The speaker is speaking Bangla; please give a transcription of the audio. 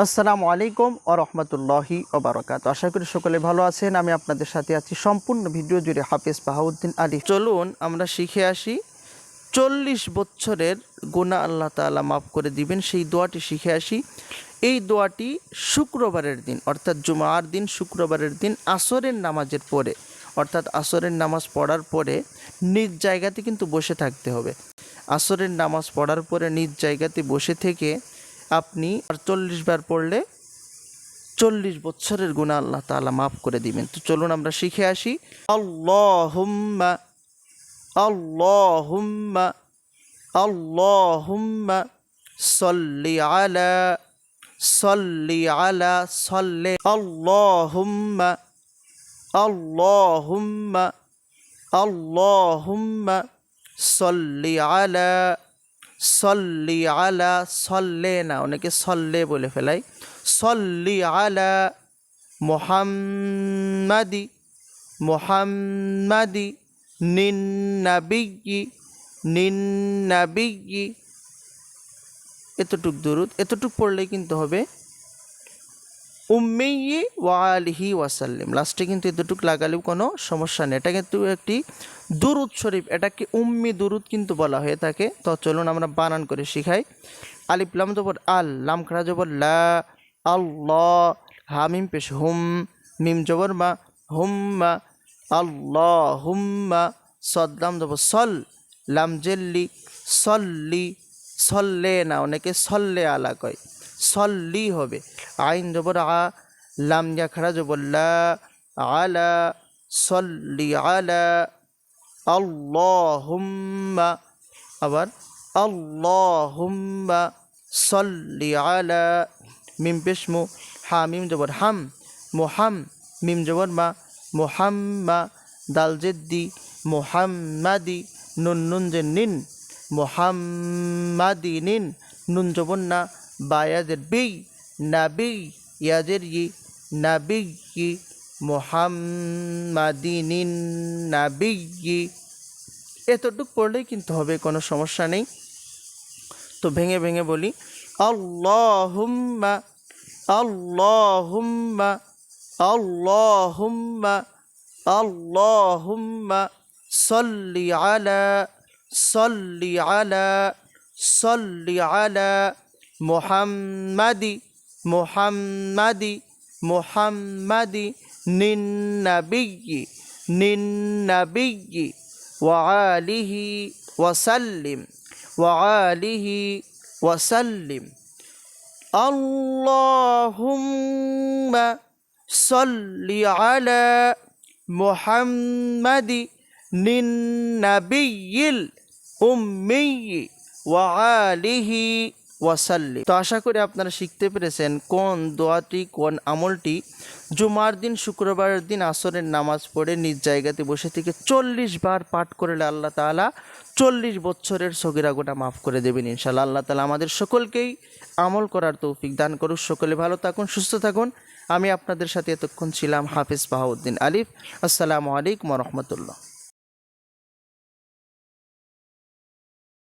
আসসালামু আলাইকুম ওয়া রাহমাতুল্লাহি ওয়া বারাকাতুহু। আশা করি সকলে ভালো আছেন। আমি আপনাদের সাথে আছি সম্পূর্ণ ভিডিও জুড়ে হাফেজ বাহাউদ্দিন আলী। চলুন আমরা শিখে আসি 40 বছরের গুনাহ আল্লাহ তাআলা মাফ করে দিবেন সেই দোয়াটি শিখে আসি। এই দোয়াটি শুক্রবারের দিন অর্থাৎ জুমার দিন শুক্রবারের দিন আসরের নামাজের পরে অর্থাৎ আসরের নামাজ পড়ার পরে নিজ জায়গাতে কিন্তু বসে থাকতে হবে। আসরের নামাজ পড়ার পরে নিজ জায়গাতে বসে থেকে আপনি আর 40 বার পড়লে 40 বছরের গুনাহ আল্লাহ তাআলা মাফ করে দিবেন। তো চলুন আমরা শিখে আসি। আল্লাহুম্মা আল্লাহুম্মা আল্লাহুম্মা সাল্লি আলা সাল্লি আলা সাল্লি আল্লাহুম্মা আল্লাহুম্মা আল্লাহুম্মা সাল্লি আলা সল্লি আলা সল্লে না, অনেকে সল্লে বলে ফেলাই। সল্লি আলা মুহাম্মাদি মুহাম্মাদি নিন নাবিয়্যি এতটুক দুরুদ এতটুক পড়লেই কিন্তু হবে উম্মিয়্যি ওয়া আলিহি ওয়াসাল্লিম। লাস্টে কিন্তু এতটুক লাগালেও কোনো সমস্যা নেই। এটা কিন্তু একটি দুরুদ শরীফ, এটাকে উম্মি দুরুদ কিন্তু বলা হয়ে থাকে। তো চলুন আমরা বানান করে শিখাই। আলিফ লাম জবর আল, লাম খাড়া জবর লা, আল্লাহ, হা মিম পেশ হুম, মিম জবর মা, হুম্মা, আল্লাহুম্মা, সদ লাম জবর সল, লাম জেল্লি, সল্লি, সল্লে না, অনেকে সল্লে আলা কয়, সল্লি হবে। আইন জবর আ, লাম ইয়া খাড়া জবর লা, আলা, সল্লি আলা আল্লাহুম্মা, আবার আল্লাহুম্মা সল্লি আলা, মিম পেশ মু, হা মিম জবর হাম, মুহাম, মিম জবর মা, মুহাম্মা, দাল জেদ্দি, মুহাম্মাদি, নুন নুন যে নিন, মুহাম্মাদিনিন, নুন জবর না, বায়াজের বি, নাবি, ইয়াজের ই, নাবিয়্যি, মুহাম্মাদিনিন নাবিয়্যি। এতটুক পড়লেই কিন্তু হবে, কোনো সমস্যা নেই। তো ভেঙে ভেঙে বলি। আল্লাহুম্মা আল্লাহুম্মা আল্লাহুম্মা আল্লাহুম্মা সল্লি আলা সল্লি আলা সল্লি আলা মুহাম্মাদি মুহাম্মাদি মুহাম্মাদি নিন নাবিয়্যি ওয়া আলিহি ওয়াসাল্লিম ওয়া আলিহি ওয়াসাল্লিম। আল্লাহুম্মা সাল্লি আলা মুহাম্মাদি নিন নাবিয়্যিল উম্মিয়্যি ওয়া আলিহি ওয়াসাল্লিম। তো আশা করি আপনারা শিখতে পেরেছেন কোন দোয়াটি কোন আমলটি জুমার দিন শুক্রবারের দিন আসরের নামাজ পড়ে নিজ জায়গাতে বসে থেকে 40 বার পাঠ করলে আল্লাহ তাআলা 40 বছরের সগীরা গুনাহ মাফ করে দেবেন ইনশাআল্লাহ। আল্লাহ তাআলা আমাদের সকলকেই আমল করার তৌফিক দান করুন। সকলে ভালো থাকুন, সুস্থ থাকুন। আমি আপনাদের সাথে এতক্ষণ ছিলাম হাফেজ বাহাউদ্দিন আলিফ। আসসালামু আলাইকুম ওয়া রাহমাতুল্লাহ।